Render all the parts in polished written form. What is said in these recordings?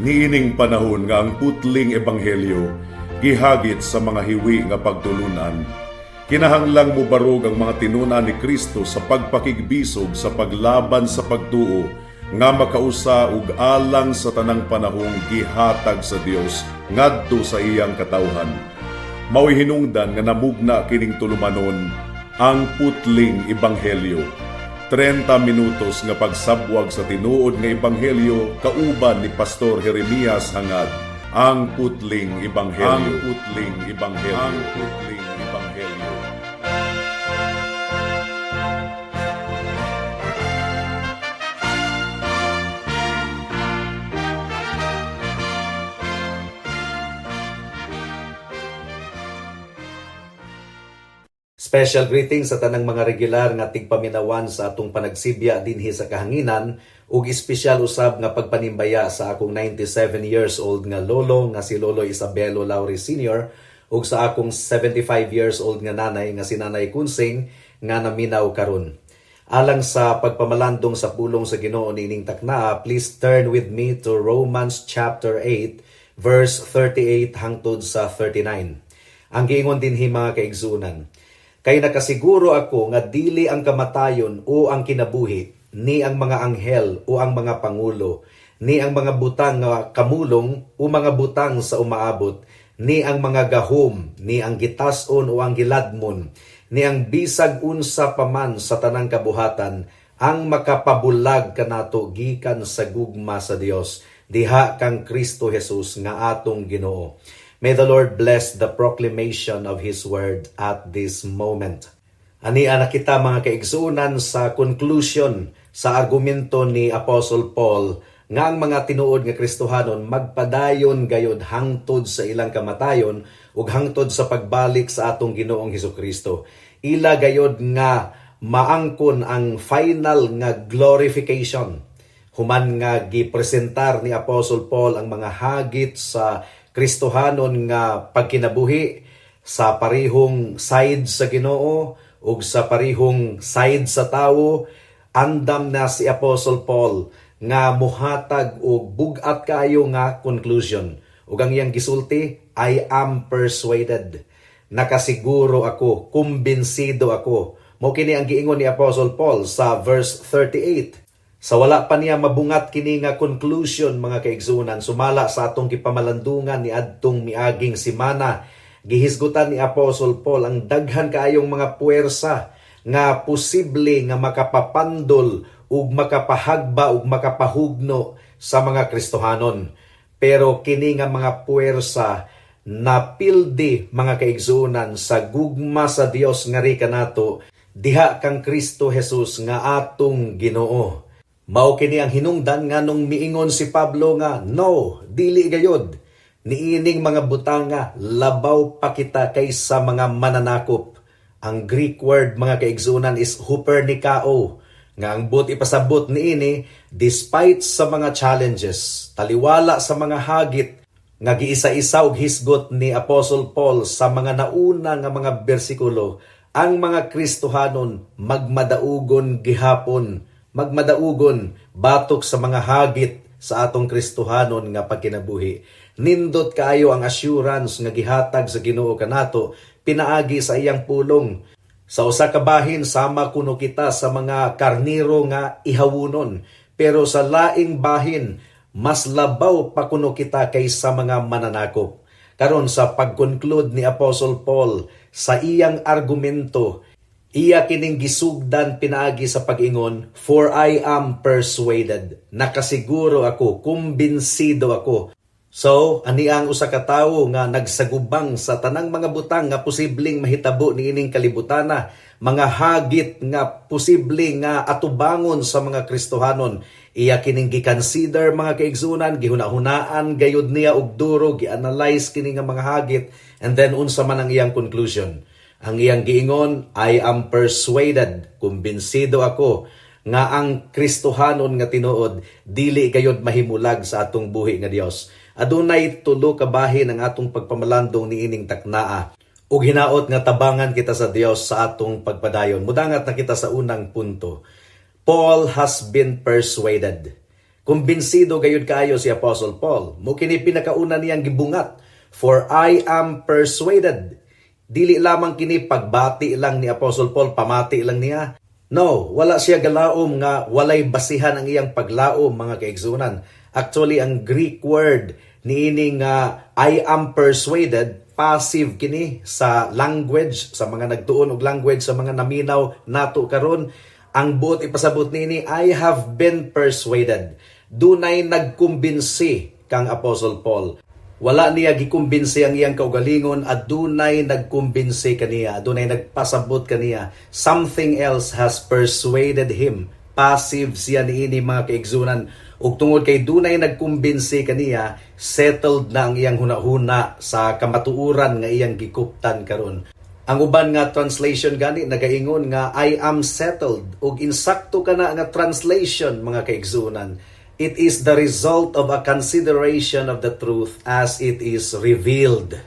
Niining panahon nga ang putling ebanghelyo gihagit sa mga hiwi nga pagtulunan. Kinahanglang mubarog ang mga tinuna ni Kristo sa pagpakigbisog sa paglaban sa pagtuo nga makausa ug alang sa tanang panahong gihatag sa Dios ngadto sa iyang katawhan. Mao'y hinungdan nga namugna kining tulumanon ang putling ebanghelyo. 30 minutos nga pagsabwag sa tinuod nga ebanghelyo kauban ni Pastor Jeremias hangad ang putling ebanghelyo. Ang putling ebanghelyo. Ang putling ebanghelyo. Special greetings sa tanang mga regular nga tigpaminawan sa atong panagsibya dinhi sa kahanginan ug espesyal usab nga pagpanimbaya sa akong 97 years old nga lolo nga si Lolo Isabelo Lauri Sr. ug sa akong 75 years old nga nanay nga si Nanay Kunsing nga naminaw karon. Alang sa pagpamalandong sa pulong sa Ginoo nining taknaa, please turn with me to Romans chapter 8 verse 38 hangtod sa 39. Ang giingon dinhi mga kaigsunan, kay nakasiguro ako nga dili ang kamatayon o ang kinabuhi, ni ang mga anghel o ang mga pangulo, ni ang mga butang nga kamulong o mga butang sa umaabot, ni ang mga gahom, ni ang gitas-on o ang giladmon, ni ang bisag unsa paman sa tanang kabuhatan, ang makapabulag kanato gikan sa gugma sa Dios, diha kang Kristo Jesus nga atong Ginoo. May the Lord bless the proclamation of His word at this moment. Ania na kita mga kaigsuunan sa conclusion sa argumento ni Apostle Paul nga ang mga tinuod nga Kristohanon magpadayon gayod hangtod sa ilang kamatayon ug hangtod sa pagbalik sa atong Ginoong Hesukristo. Ila gayod nga maangkon ang final nga glorification. Human nga gipresentar ni Apostle Paul ang mga hagit sa Kristohanon nga pagkinabuhi sa parihong side sa Ginoo ug sa parihong side sa tawo. Andam na si Apostle Paul nga muhatag og bugat kayo nga conclusion. Ug ang iyang gisulti, I am persuaded. Nakasiguro ako, kumbinsido ako. Mao kini ang giingon ni Apostle Paul sa verse 38. Sa wala pa niya mabungat kini nga conclusion mga kaigsunan, sumala sa atong kipamalandungan ni adtong miaging simana, gihisgutan ni Apostle Paul ang daghan kaayong mga puwersa nga posible nga makapapandol ug makapahagba ug makapahugno sa mga Kristohanon. Pero kini nga mga puwersa napildi mga kaigsunan sa gugma sa Dios nga ri kanato diha kang Kristo Jesus nga atong Ginoo. Mao kini ang hinungdan nga nung miingon si Pablo nga, no, dili gayod. Niining mga butang nga, labaw pa kita kaysa mga mananakop. Ang Greek word mga kaigsunan is hupernikao. Nga ang but ipasabot niini, despite sa mga challenges, taliwala sa mga hagit, nga giisa-isa og hisgot ni Apostle Paul sa mga nauna nga mga bersikulo, ang mga Kristohanon magmadaugon gihapon, magmadaugon batok sa mga hagit sa atong Kristohanon nga pagkinabuhi. Nindot kaayo ang assurance nga gihatag sa Ginoo kanato pinaagi sa iyang pulong. Sa usa ka bahin sama kuno kita sa mga karniro nga ihawunon, pero sa laing bahin mas labaw pa kuno kita kaysa mga mananakop. Karon sa pag-conclude ni Apostle Paul sa iyang argumento, iya kining gisugdan pinaagi sa pag-ingon, for I am persuaded. Nakasiguro ako, kumbinsido ako. So, ani ang usa ka tawo nga nagsagubang sa tanang mga butang nga posibleng mahitabo niining kalibutana, mga hagit nga posible nga atubangon sa mga Kristohanon. Iya kining gi-consider mga kaigsunan, gihuna-hunaan gayud niya og duro, gi-analyze kini nga mga hagit, and then unsa man ang iyang conclusion. Ang iyang giingon, I am persuaded, kumbinsido ako, nga ang Kristohanon nga tinuod, dili gayud mahimulag sa atong buhi nga Dios. Adunay tulo ka bahin ang atong pagpamalandong niining taknaa. Ug hinaot nga tabangan kita sa Dios sa atong pagpadayon. Mudangat na kita sa unang punto. Paul has been persuaded. Kumbinsido gayud kaayo si Apostle Paul. Mo kini pinakauna niyang gibungat, "For I am persuaded." Dili lamang kini pagbati lang ni Apostle Paul, pamati lang niya. No, wala siya galaom nga walay basihan ang iyang paglaom, mga kaigsunan. Actually, ang Greek word niini nga I am persuaded, passive kini sa language, sa mga nagtuon og language, sa mga naminaw nato karon. Ang buot ipasabot nini, I have been persuaded. Dunay nagkumbinsi kang Apostle Paul. Wala niya gikumbinsi ang iyang kaugalingon at dunay nagkumbinsi kaniya, dunay nagpasabot kaniya. Something else has persuaded him. Passive siya niini, mga kaigsunan. Ug tungod kay dunay nagkumbinsi kaniya, settled na ang iyang hunahuna sa kamatuoran nga iyang gikuptan karon. Ang uban nga translation gani nagaingon nga I am settled, ug insakto kana nga translation, mga kaigsunan. It is the result of a consideration of the truth as it is revealed.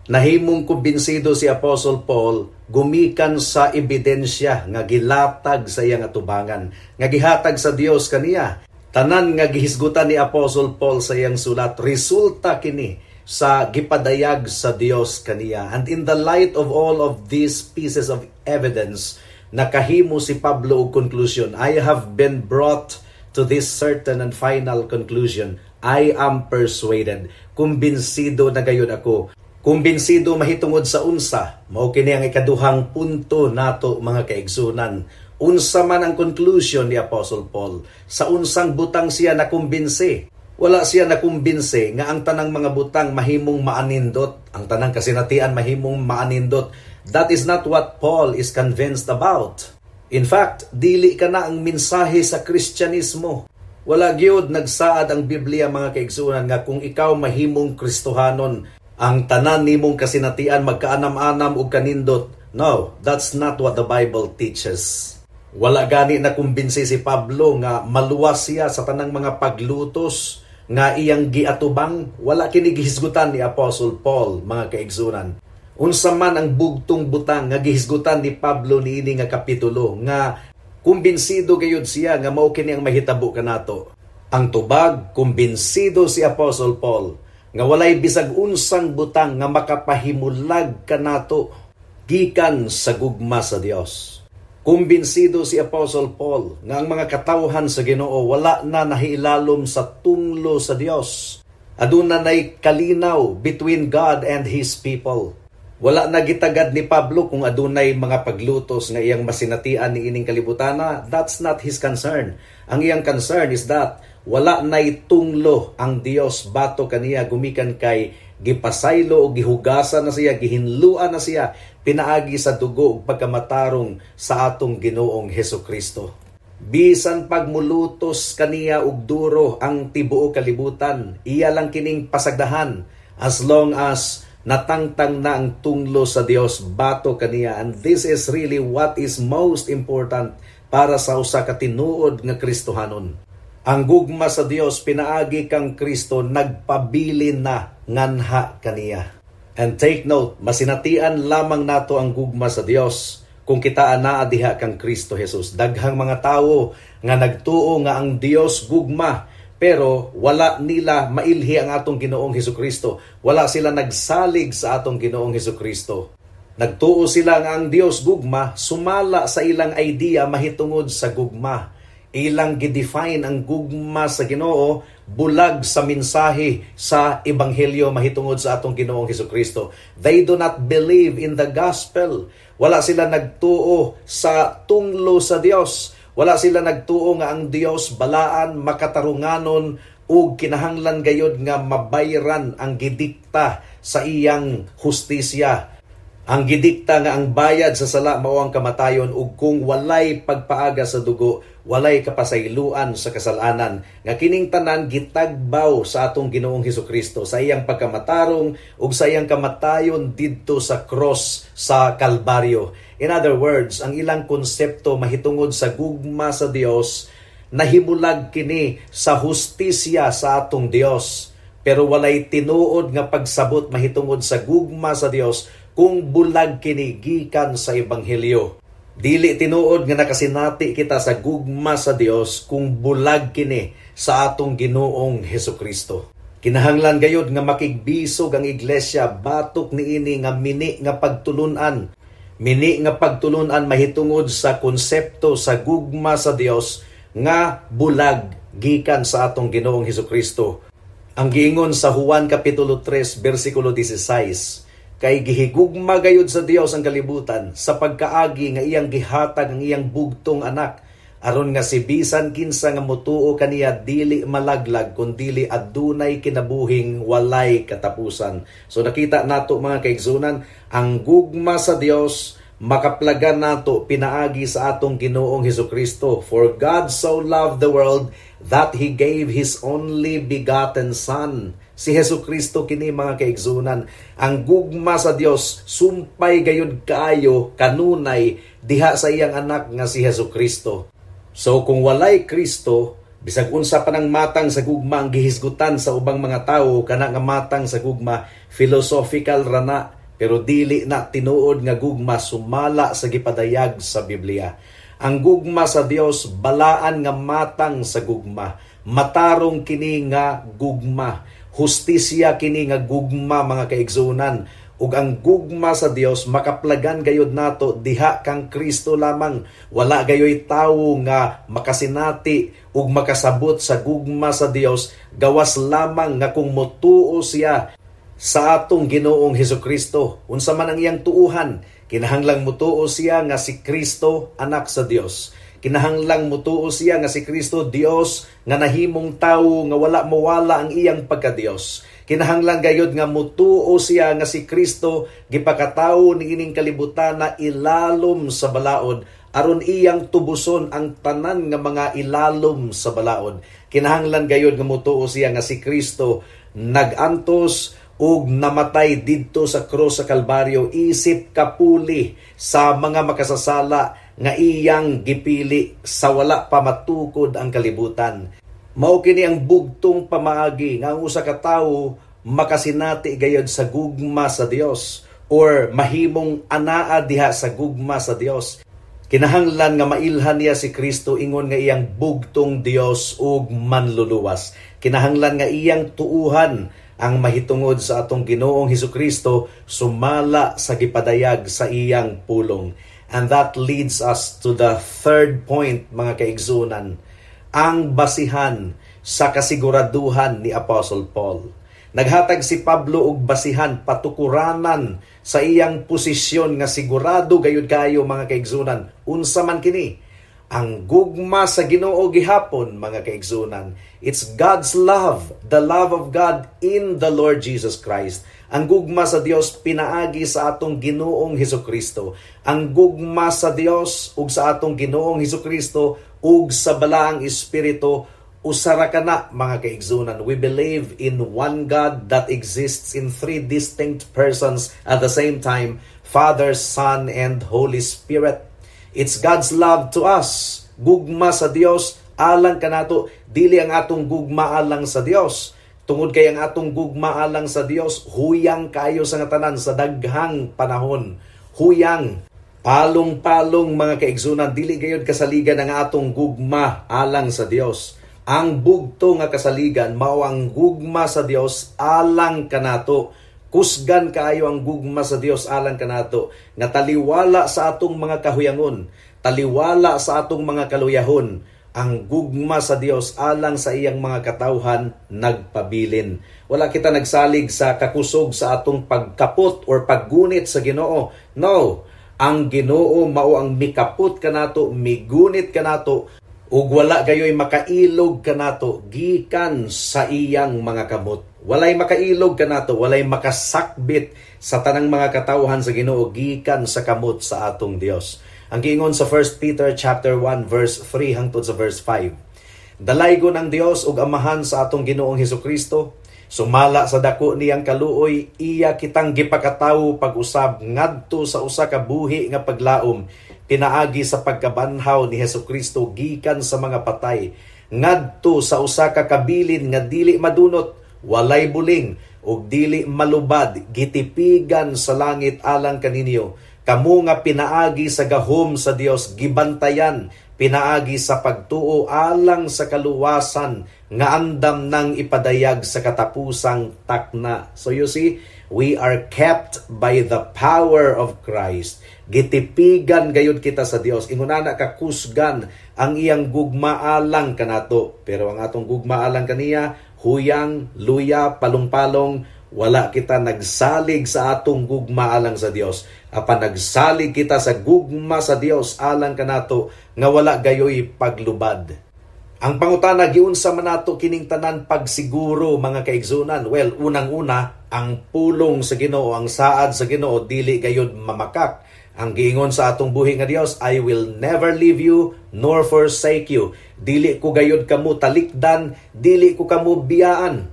Nahimong kumbinsido si Apostle Paul gumikan sa ebidensya nga gilatag sa iyang atubangan, nga gihatag sa Dios kaniya. Tanan nga gihisgutan ni Apostle Paul sa iyang sulat, resulta kini sa gipadayag sa Dios kaniya. And in the light of all of these pieces of evidence, nakahimo si Pablo og conclusion. I have been brought to this certain and final conclusion. I am persuaded. Kumbinsido na gayon ako. Kumbinsido mahitungod sa unsa. Mao kini ang ikaduhang punto nato, mga kaigsunan. Unsa man ang conclusion ni Apostle Paul? Sa unsang butang siya nakumbinsi? Wala siya nakumbinsi nga ang tanang mga butang mahimong maanindot. Ang tanang kasinatian mahimong maanindot. That is not what Paul is convinced about. In fact, dili ka na ang mensahe sa Kristyanismo. Wala gyud nagsaad ang Biblia, mga kaigsunan, nga kung ikaw mahimong Kristohanon, ang tanan nimong kasinatian magkaanam-anam ug kanindot. No, that's not what the Bible teaches. Wala gani na kumbinsi si Pablo nga maluwas siya sa tanang mga paglutos nga iyang giatubang. Wala kini gihisgutan ni Apostle Paul, mga kaigsunan. Unsa man ang bugtong butang nga gihisgutan ni Pablo niini nga kapitulo, nga kumbinsido gayud siya nga mao kini ang mahitabo kanato. Ang tubag, kumbinsido si Apostle Paul nga walay bisag unsang butang nga makapahimulag kanato gikan sa gugma sa Dios. Kumbinsido si Apostle Paul nga ang mga katawhan sa Ginoo wala na nahiilalom sa tunglo sa Dios. Aduna nay kalinaw between God and His people. Wala na gitagad ni Pablo kung adunay mga paglutos nga iyang masinatian ni ining kalibutana. That's not his concern. Ang iyang concern is that wala na'y tunglo ang Dios bato kaniya gumikan kay gipasaylo o gihugasan na siya, gihinluan na siya, pinaagi sa dugo ug pagkamatarong sa atong Ginoong Hesukristo. Bisan pagmulutos kaniya og duro ang tibuok kalibutan, iya lang kining pasagdahan as long as natangtang na ang tunglo sa Dios bato kaniya. And this is really what is most important para sa usa ka tinuod nga Kristohanon. Ang gugma sa Dios pinaagi kang Kristo nagpabilin na nganha kaniya. And take note, masinatian lamang nato ang gugma sa Dios kung kita anaa diha kang Kristo Jesus. Daghang mga tawo nga nagtuo nga ang Dios gugma, pero wala nila mailhi ang atong Ginoong Hesukristo. Wala sila nagsalig sa atong Ginoong Hesukristo. Nagtuo sila nga ang Dios gugma, sumala sa ilang idea mahitungod sa gugma. Ilang gidefine ang gugma sa Ginoo, bulag sa mensahe sa Ebanghelyo mahitungod sa atong Ginoong Hesukristo. They do not believe in the gospel. Wala sila nagtuo sa tunglo sa Dios. Wala sila nagtuo nga ang Dios balaan, makatarunganon, ug kinahanglan gayod nga mabayran ang gidikta sa iyang hustisya. Ang gidikta nga ang bayad sa sala mao ang kamatayon, ug kung walay pagpaaga sa dugo, walay kapasayloan sa kasalanan. Nga kining tanan gitagbaw sa atong Ginoong Hesukristo sa iyang pagkamatarong ug sa iyang kamatayon didto sa cross sa Kalbaryo. In other words, ang ilang konsepto mahitungod sa gugma sa Dios nahimulag kini sa hustisya sa atong Dios. Pero walay tinuod nga pagsabot mahitungod sa gugma sa Dios kung bulag kini gikan sa Ebanghelyo. Dili tinuod nga nakasinati kita sa gugma sa Dios kung bulag kini sa atong Ginoong Hesukristo. Kinahanglan gayud nga makigbisog ang iglesia batok niini nga mini nga pagtulunan. Mini nga pagtulunan mahitungod sa konsepto sa gugma sa Dios nga bulag gikan sa atong Ginoong Hesukristo. Ang giingon sa Juan kapitulo 3 bersikulo 16, kay gihigugma gayud sa Dios ang kalibutan sa pagkaagi nga iyang gihatag ang iyang bugtong anak, aron nga si bisan kinsa nga motuo kaniya dili malaglag kundi adunay kinabuhing walay katapusan. So nakita nato mga kaigsunan, ang gugma sa Dios makaplagan nato pinaagi sa atong Ginoong Hesukristo. For God so loved the world that He gave His only begotten Son. Si Hesukristo kini mga kaigsunan. Ang gugma sa Dios sumpay gayud kaayo kanunay diha sa iyang anak nga si Hesukristo. So kung walay Kristo, bisag unsa pa nang matang sa gugma ang gihisgutan sa ubang mga tawo, kana nga matang sa gugma philosophical rana, pero dili na tinuod nga gugma sumala sa gipadayag sa Biblia. Ang gugma sa Dios balaan nga matang sa gugma, matarong kini nga gugma, hustisya kini nga gugma mga kaigsunan. Ug ang gugma sa Dios makaplagan gayud nato diha kang Kristo lamang. Wala gayoy tawo nga makasinati ug makasabot sa gugma sa Dios gawas lamang nga kung motuo siya sa atong Ginoong Hesukristo. Unsa man ang iyang tuuhan, kinahanglang mutuo siya nga si Kristo anak sa Dios. Kinahanglang mutuo siya nga si Kristo Dios nga nahimong tawo nga wala mawala ang iyang pagka-Dios. Kinahanglan gayud nga mutuo siya nga si Kristo gipakatawo niining kalibutan na ilalom sa balaod aron iyang tubuson ang tanan nga mga ilalom sa balaod. Kinahanglan gayud nga mutuo siya nga si Kristo nagantos ug namatay didto sa krus sa Kalbaryo isip kapuli sa mga makasasala nga iyang gipili sa wala pa matukod ang kalibutan. Mao kini ang bugtong pamaagi nga ang usa ka tawo makasinati gayud sa gugma sa Dios or mahimong anaa diha sa gugma sa Dios. Kinahanglan nga mailhan niya si Kristo ingon nga iyang bugtong Dios ug manluluwas. Kinahanglan nga iyang tuuhan ang mahitungod sa atong Ginoong Hesukristo sumala sa gipadayag sa iyang pulong. And that leads us to the third point mga kaigsunan, ang basihan sa kasiguraduhan ni Apostle Paul. Naghatag si Pablo og basihan patukuranan sa iyang posisyon nga sigurado gayud kayo mga kaigsunan. Unsa man kini? Ang gugma sa Ginoo gihapon mga kaigsunan. It's God's love, the love of God in the Lord Jesus Christ. Ang gugma sa Dios pinaagi sa atong Ginoong Hesukristo. Ang gugma sa Dios ug sa atong Ginoong Hesukristo ug sa balaang Espiritu usara kana mga kaigsunan. We believe in one God that exists in three distinct persons at the same time, Father, Son, and Holy Spirit. It's God's love to us. Gugma sa Dios alang kanato, dili ang atong gugma alang sa Dios. Tungod kay ang atong gugma alang sa Dios, huyang kayo sa nga tanan sa daghang panahon. Huyang, palong-palong mga kaigsunan, dili gayud kasaligan ang atong gugma alang sa Dios. Ang bugto nga kasaligan mao ang gugma sa Dios alang kanato. Kusgan kaayo ang gugma sa Dios alang kanato nga taliwala sa atong mga kahuyangon, taliwala sa atong mga kaluyahon. Ang gugma sa Dios alang sa iyang mga katawhan nagpabilin. Wala kita nagsalig sa kakusog sa atong pagkapot or paggunit sa Ginoo. No, ang Ginoo mao ang mikapot kanato, migunit kanato, ug wala gayoy makailog kanato gikan sa iyang mga kamot. Walay makailog kanato, walay makasakbit sa tanang mga katawhan sa Ginoo gikan sa kamot sa atong Dios. Ang giingon sa 1 Peter chapter 1 verse 3 hangtod sa verse 5. Dalaygon ang Dios ug Amahan sa atong Ginoong Hesukristo, sumala sa dako niyang kaluoy, iya kitang gipakatawo pag-usab ngadto sa usa ka buhi nga paglaom pinaagi sa pagkabanhaw ni Hesukristo gikan sa mga patay, ngadto sa usa ka kabilin nga dili madunot, walay buling ug dili malubad, gitipigan sa langit alang kaninyo. Kamu nga pinaagi sa gahom sa Dios, gibantayan, pinaagi sa pagtuo alang sa kaluwasan nga andam nang ipadayag sa katapusang takna. So you see, we are kept by the power of Christ. Gitipigan gayud kita sa Dios. Ingunana kakusgan ang iyang gugmaalang kanato. Pero ang atong gugmaalang kaniya, huyang, luya, palong-palong, wala kita nagsalig sa atong gugma alang sa Dios. Apan nagsalig kita sa gugma sa Dios alang kanato nga wala gayoy paglubad. Ang pangutana, giunsa man nato kining tanan pagsiguro mga kaigsunan? Well, unang-una, ang pulong sa Ginoo, ang saad sa Ginoo dili gayud mamakak. Ang giingon sa atong buhi nga Dios, I will never leave you nor forsake you. Dili ko gayud kamo talikdan, dili ko kamo biyaan.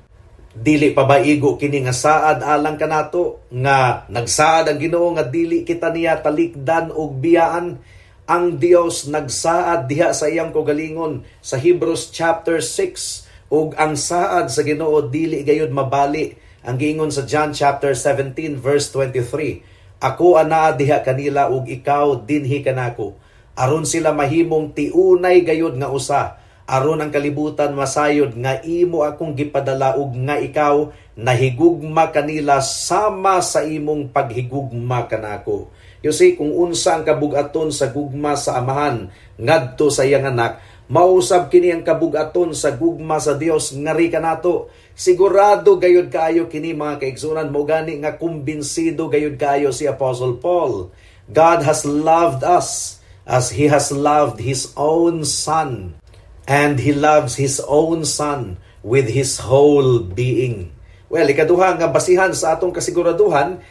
Dili pa ba igo kini nga saad alang kanato nga nagsaad ang Ginoo nga dili kita niya talikdan og biyaan? Ang Dios nagsaad diha sa iyang kaugalingon sa Hebrews chapter 6 ug ang saad sa Ginoo dili gayud mabali. Ang giingon sa John chapter 17 verse 23, ako anaa diha kanila ug ikaw dinhi kanako, aron sila mahimong tiunay gayud nga usa, aron ang kalibutan masayod nga imo akong gipadala ug nga ikaw nahigugma kanila sama sa imong paghigugma kanako. You see, kung unsa ang kabugaton sa gugma sa amahan ngadto sa iyang anak, mausab kini ang kabugaton sa gugma sa Dios ngari kanato. Sigurado gayud kaayo kini mga kaigsunan, mo gani nga kumbinsido gayud kaayo si Apostle Paul. God has loved us as He has loved His own Son. And He loves His own Son with His whole being. Well, ikaduha nga basihan sa atong kasiguraduhan,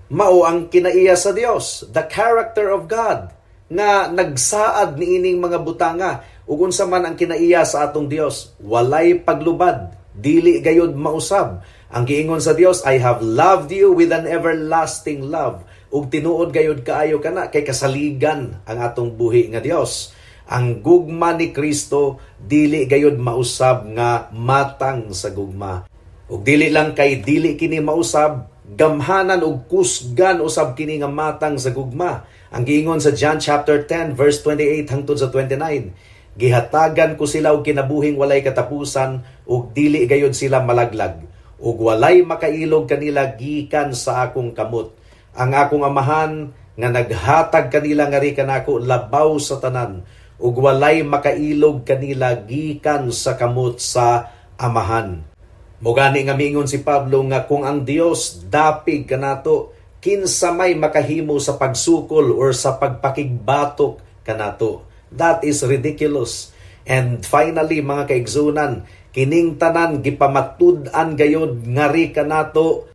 mao ang kinaiya sa Dios, the character of God, nga nagsaad niining mga butanga. Ug unsa man ang kinaiya sa atong Dios, walay paglubad, dili gayud mausab. Ang giingon sa Dios, I have loved you with an everlasting love. Ug tinuod gayud kaayo kana kay kasaligan ang atong buhi nga Dios. Ang gugma ni Kristo dili gayud mausab nga matang sa gugma. Ug dili lang kay dili kini mausab, gamhanan ug kusgan usab kini nga matang sa gugma. Ang giingon sa John chapter 10 verse 28 hangtod sa 29, gihatagan ko sila og kinabuhing walay katapusan ug dili gayud sila malaglag, ug walay makailog kanila gikan sa akong kamot. Ang akong amahan nga naghatag kanila ngari kanako labaw sa tanan, ug walay makailog kanila gikan sa kamot sa amahan. Mugani nga mingon si Pablo nga kung ang Dios dapig kanato, kinsa may makahimo sa pagsukol or sa pagpakigbatok kanato. That is ridiculous. And finally mga kaigsunan, kining tanan gipamatud-an gayud ngari kanato,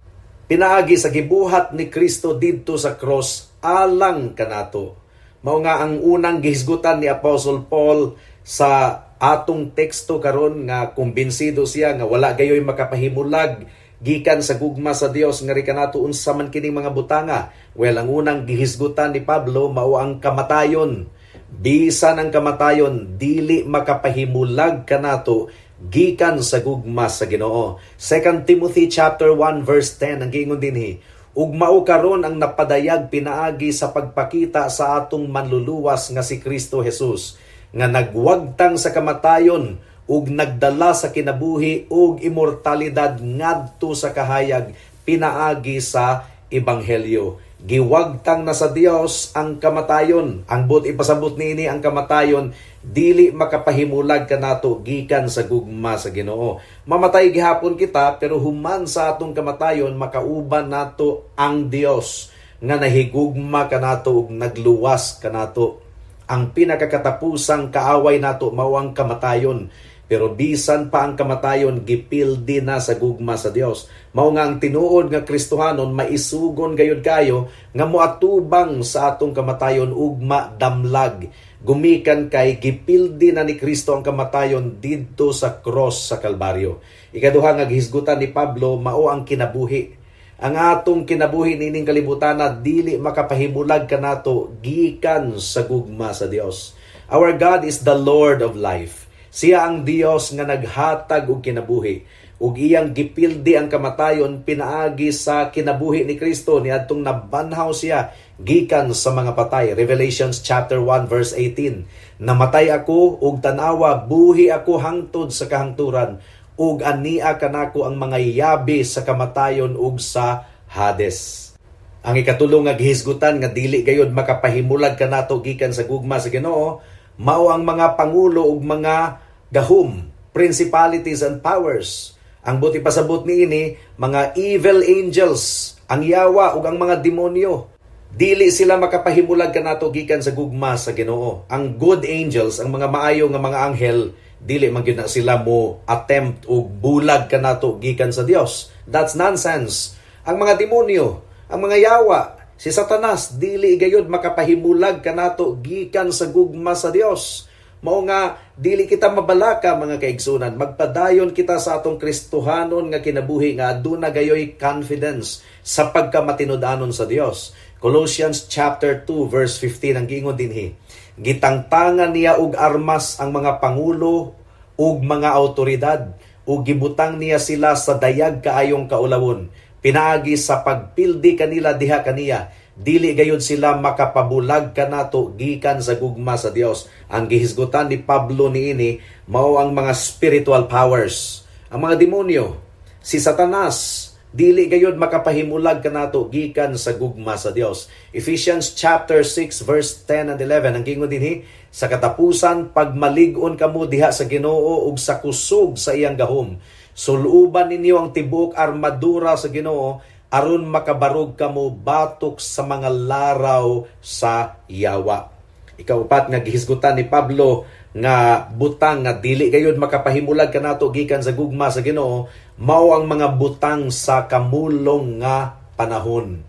pinaagi sa gibuhat ni Kristo didto sa cross alang kanato. Mao nga ang unang gihisgutan ni Apostle Paul sa atong teksto karon nga kumbinsido siya nga wala gayoy makapahimulag gikan sa gugma sa Dios ngari kanato unsa man kining mga butanga. Well, ang unang gihisgutan ni Pablo mao ang kamatayon. Bisan ang kamatayon dili makapahimulag kanato gikan sa gugma sa Ginoo. 2 Timothy chapter 1 verse 10 ang giingon dinhi, ug mao karon ang napadayag pinaagi sa pagpakita sa atong manluluwas nga si Kristo Jesus, nga nagwagtang sa kamatayon ug nagdala sa kinabuhi ug immortalidad ngadto sa kahayag pinaagi sa ebanghelyo. Giwagtang na sa Dios ang kamatayon. Ang ipasabot niini ang kamatayon dili makapahimulag kanato gikan sa gugma sa Ginoo. Mamatay gihapon kita pero human sa atong kamatayon makauban nato ang Dios nga nahigugma kanato ug nagluwas kanato. Ang pinakakatapusang kaaway nato mao ang kamatayon. Pero bisan pa ang kamatayon, gipildi na sa gugma sa Dios. Mao nga ang tinuod nga Kristohanon maisugon gayud kayo nga moatubang sa atong kamatayon ugma damlag. Gumikan kay gipildi na ni Kristo ang kamatayon didto sa cross sa Kalbaryo. Ikaduha nga gihisgutan ni Pablo mao ang kinabuhi. Ang atong kinabuhi nining kalibutan na dili makapahimulag kanato gikan sa gugma sa Dios. Our God is the Lord of life. Siya ang Dios nga naghatag og kinabuhi. Ug iyang gipildi ang kamatayon pinaagi sa kinabuhi ni Kristo niadtong nabanhaw siya gikan sa mga patay. Revelations chapter 1 verse 18. Namatay ako ug tanawa buhi ako hangtod sa kahangturan ug ania kanako ang mga yabi sa kamatayon ug sa Hades. Ang ikatulong nga gihisgutan nga dili gayud makapahimulag kanato gikan sa gugma sa Ginoo mao ang mga pangulo ug mga gahom, principalities and powers. Ang buti pasabot niini mga evil angels, ang yawa ug ang mga demonyo. Dili sila makapahimulag kanato gikan sa gugma sa Ginoo. Ang good angels, ang mga maayo nga mga anghel, dili man gyud na sila mo attempt og bulag kanato gikan sa Dios. That's nonsense. Ang mga demonyo, ang mga yawa, si Satanas, dili gayud makapahimulag kanato gikan sa gugma sa Dios. Mao nga dili kita mabalaka mga kaigsunan, magpadayon kita sa atong Kristohanon nga kinabuhi nga aduna gayoy confidence sa pagkamatinud-anon sa Dios. Colossians chapter 2 verse 15 ang giingon dinhi. Gitangtangan niya og armas ang mga pangulo ug mga awtoridad ug gibutang niya sila sa dayag kaayong kaulawon. Pinaagi sa pagpildi kanila diha kaniya, dili gayud sila makapabulag kanato gikan sa gugma sa Dios. Ang gihisgutan ni Pablo niini mao ang mga spiritual powers, ang mga demonyo, si Satanas, dili gayud makapahimulag kanato gikan sa gugma sa Dios. Ephesians chapter 6 verse 10 and 11 ang giingon dinhi, sa katapusan pagmalig-on kamo diha sa Ginoo ug sa kusog sa iyang gahom. Suluban ninyo ang tibuok armadura sa Ginoo aron makabarog kamo batok sa mga laraw sa yawa. Ikaupat nga gihisgutan ni Pablo nga butang nga dili gayud makapahimulag kanato gikan sa gugma sa Ginoo mao ang mga butang sa kamulong nga panahon.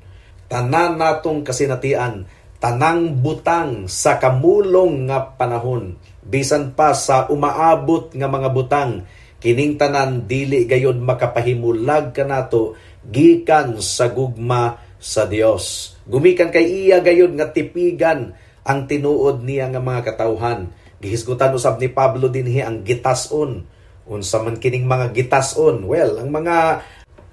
Tanan natong kasinatian, tanang butang sa kamulong nga panahon, bisan pa sa umaabot nga mga butang, kining tanan dili gayud makapahimulag kanato gikan sa gugma sa Dios. Gumikan kay iya gayud nga tipigan ang tinuod niya nga mga katawhan. Gihisgutan usab ni Pablo dinhi ang gitason. Unsa man kining mga gitason? Well, ang mga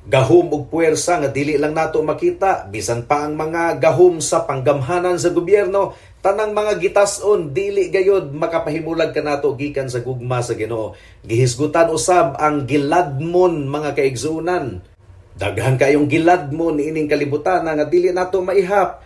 gahom ug puwersa nga dili lang nato makita, bisan pa ang mga gahom sa panggamhanan sa gobyerno, tanang mga gitason dili gayud makapahimulag kanato gikan sa gugma sa Ginoo. Gihisgutan usab ang giladmon mga kaigsunan. Daghan kayong giladmon ining kalibutan nga dili nato maihap.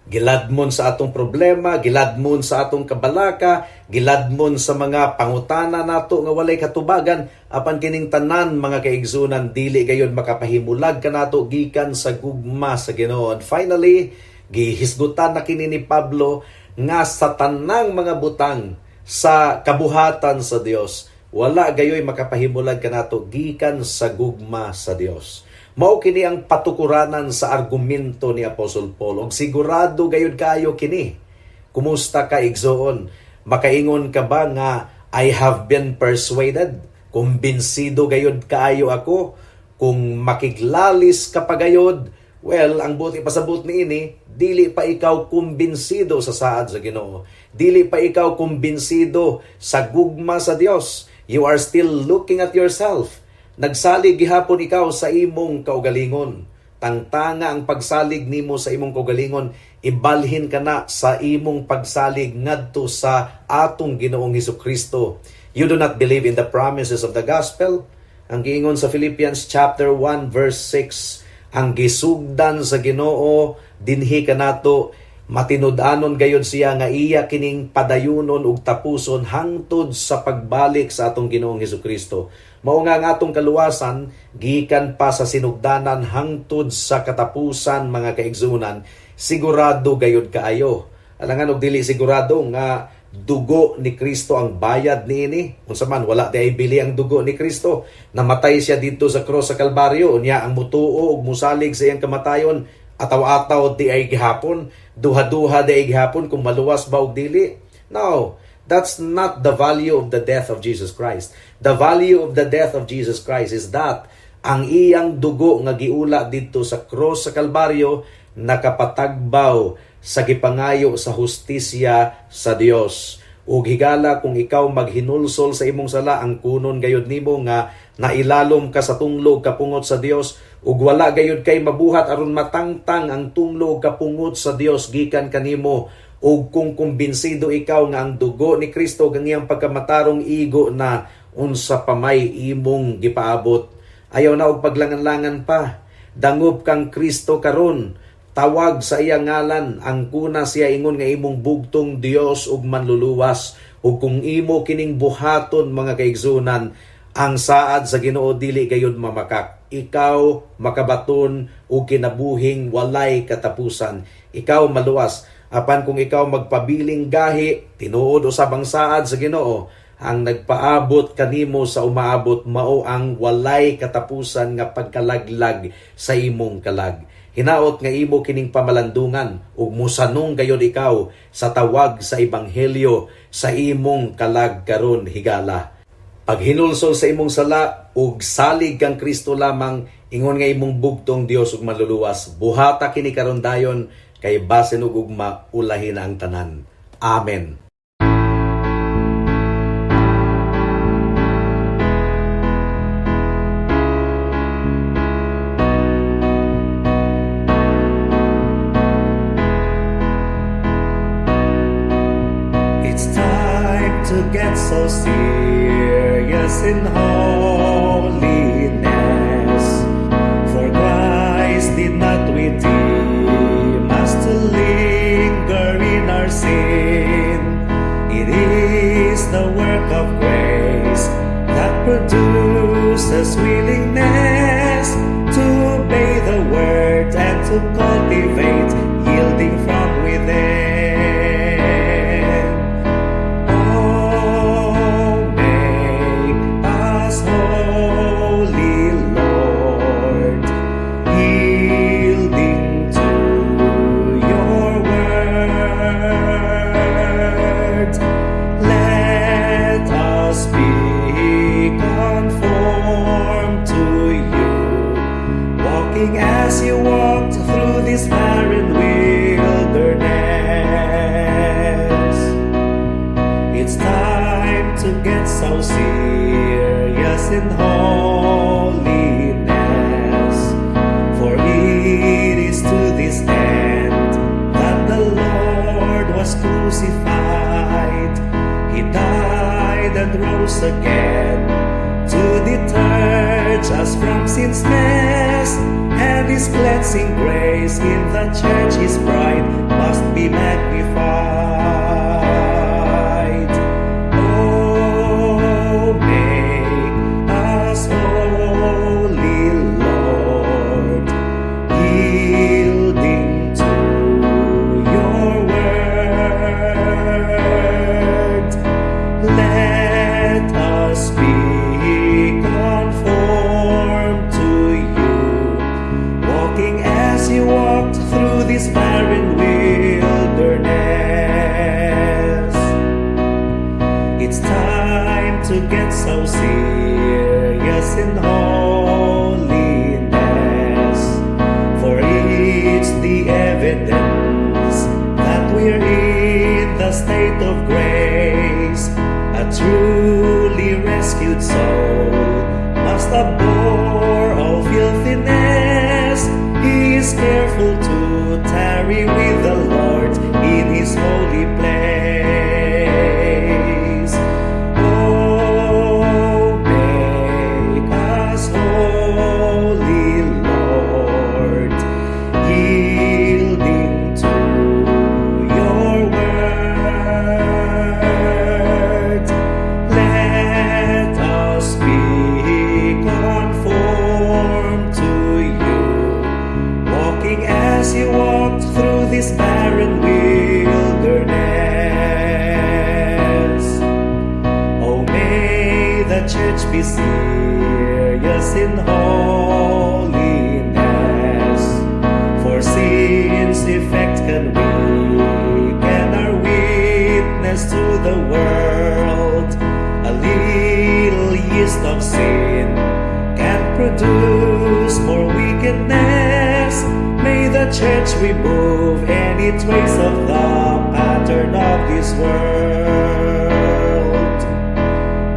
Giladmon sa atong problema, giladmon sa atong kabalaka, giladmon sa mga pangutana nato nga walay katubagan, apan kining tanan mga kaigsunan dili gayud makapahimulag kanato gikan sa gugma sa Ginoo. And finally, gihisgutan na kini ni Pablo nga sa tanang mga butang sa kabuhatan sa Dios, wala gayoy makapahimulag kanato gikan sa gugma sa Dios. Mao kini ang patukuranan sa argumento ni Apostol Paul, ug sigurado gayud kayo kini. Kumusta ka igsoon? Makaingon ka ba nga I have been persuaded? Kumbinsido gayud kaayo ako? Kung makiglalis ka pa gayud, well, ang buti pasabot niini, dili pa ikaw kumbinsido sa saad sa Ginoo. Dili pa ikaw kumbinsido sa gugma sa Dios. You are still looking at yourself. Nagsalig gihapon ikaw sa imong kaugalingon. Tangtanga ang pagsalig nimo sa imong kaugalingon, ibalhin ka na sa imong pagsalig ngadto sa atong Ginoong Hesukristo. You do not believe in the promises of the gospel? Ang giingon sa Philippians chapter 1 verse 6, ang gisugdan sa Ginoo dinhi kanato matinud-anon gayud siya nga iya kining padayunon ug tapuson hangtod sa pagbalik sa atong Ginoong Hesukristo. Mao nga ang atong kaluwasan gikan pa sa sinugdanan hangtod sa katapusan mga kaigsunan, sigurado gayud kaayo. Alangan og dili sigurado nga dugo ni Kristo ang bayad niini. Unsa man wala di ay bili ang dugo ni Kristo. Namatay siya dito sa cross sa Kalbaryo, unya ang mutuo ug musalig sa iyang kamatayon ataw-ataw di ay gihapon, duha-duha di ay gihapon kung maluwas ba og dili. No, that's not the value of the death of Jesus Christ. The value of the death of Jesus Christ is that ang iyang dugo nga giula dito sa cross sa Kalbaryo nakapatagbaw sa gipangayo sa hustisya sa Dios. Ug higala kung ikaw maghinulsol sa imong sala, ang kunon gayud nimo nga nailalom ka sa tunglog kapungot sa Dios, ug wala gayud kay mabuhat aron matangtang ang tunglog kapungot sa Dios gikan kanimo, ug kung kumbinsido ikaw nga ang dugo ni Kristo kang iyang pagkamatarong igo na unsa pa may imong gipaabot, ayaw na og paglangan-langan pa. Dangob kang Kristo karon, tawag sa iyang ngalan, ang kuna siya ingon nga imong bugtong Dios ug manluluwas. Ug kung imo kining buhaton mga kaigsunan, ang saad sa Ginoo dili gayud mamakak. Ikaw makabaton ug kinabuhing walay katapusan. Ikaw maluwas. Apan kung ikaw magpabiling gahi, tinuod usab ang saad sa Ginoo, ang nagpaabot kanimo sa umaabot mao ang walay katapusan nga pagkalaglag sa imong kalag. Hinaot nga imo kining pamalandungan ug musanong gayud ikaw sa tawag sa ebanghelyo sa imong kalag karon higala. Pag hinulsol sa imong sala ug salig kang Kristo lamang, ingon nga imong bugtong Dios ug maluluwas. Buhata kini karon dayon kay basin ug ugma ulahin ang tanan. Amen. It's time to get so serious in holiness, for Christ did not redeem us to linger in our sin. It is the work of grace that produces willingness to obey the word and to cultivate yielding from within. As you walked through this barren wilderness, it's time to get so serious in holiness, for it is to this end that the Lord was crucified. He died and rose again to deter us from sin's mess, and His cleansing grace in the church, His bride, must be magnified. Oh, make us holy, Lord, yielding to your word. Let us be conformed to you, walking as you walked through this barren wilderness. It's time to get so serious in holiness, for it's the evidence that we're in the state of grace. A truly rescued soul must abhor all filthiness. He is careful to tarry with the Lord in His holy place. Oh, make us holy, Lord, yielding to your word. Let us be conformed to you, walking as you walked through this barren wilderness. Oh, may the church be serious in holiness, for sin's effect can weaken our witness to the world. A little yeast of sin can produce more wickedness. May the church remove any trace of the pattern of this world.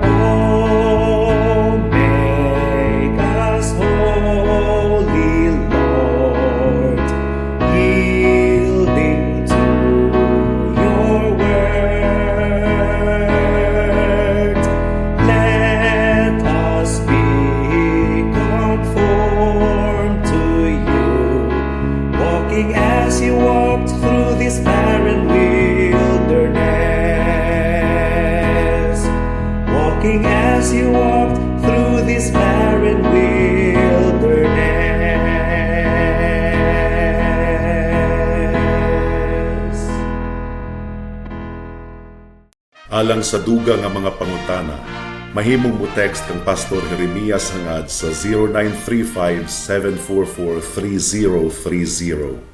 Oh, make us holy, Lord, yielding to walking as you walked through this barren wilderness. Alang sa dugang nga mga pangutana, mahimong mo text kang Pastor Jeremias hangad sa 0935-744-3030.